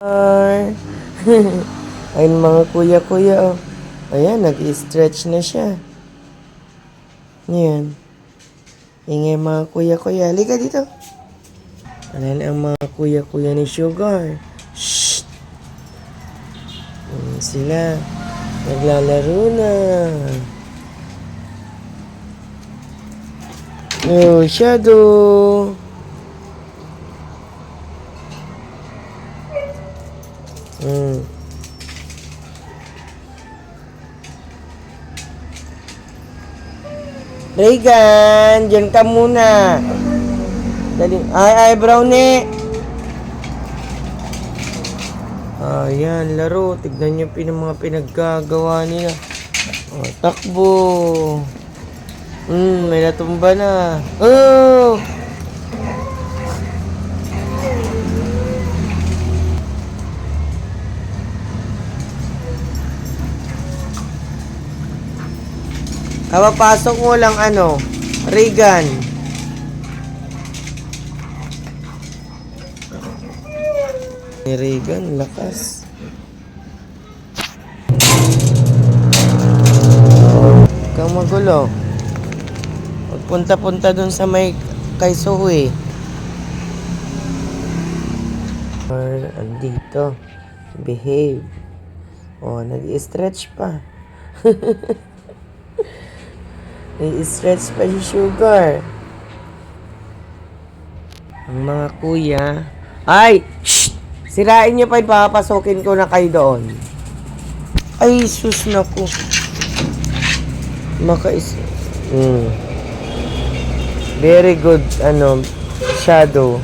Ay, ayun mga kuya-kuya, oh. Ayan, nag-i-stretch na siya. Ayan. Ingay mga kuya-kuya. Halika dito. Ayan ang mga kuya-kuya ni Sugar. Shh! Ayan sila. Naglalaro na. Oh, Shadow. Reagan, dyan ka muna. Dali. Ay, Brownie. Ayan, laro. Tignan niyo mga pinaggagawa nila. Oh, takbo. May natumba na. Oh! Kapapasok mo lang Reagan. Ni Reagan, lakas. Huwag kang magulo. Punta-punta dun sa may kay Zoe. Andito. Behave. Oh, nag-i-stretch pa. Nag-i-stretch pa si Sugar. Ang mga kuya. Ay! Shh! Sirain niyo pa, papapasokin ko na kayo doon. Ay, sus na ko. Very good, Shadow.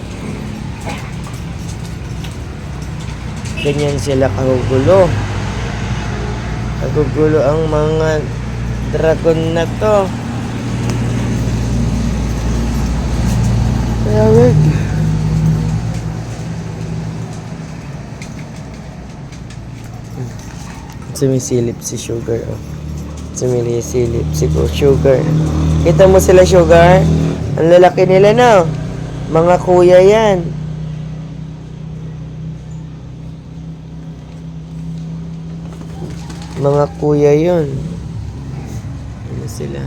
Ganyan sila kagugulo. Kagugulo ang mga dragon na to. Tawag. Sumisilip si Sugar, oh. Sumisilip si Sugar. Kita mo sila, Sugar? Ang lalaki nila, no? Mga kuya yan. Mga kuya yun. Ano sila?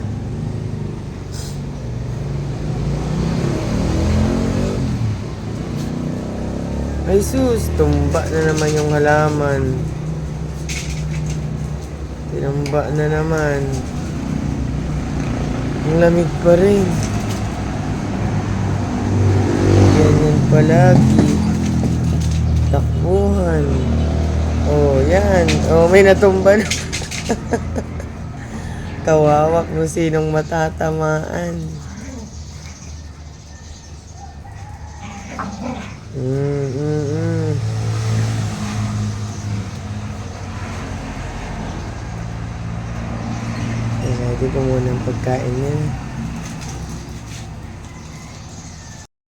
Ay sus, tumba na naman yung halaman. Tinamba na naman. Ang lamig pa rin. Ganyan palagi. Takbuhan. Oh, yan. Oh, may natumba na. Kawawa kung sinong matatamaan. Ready ko muna ang pagkain niya.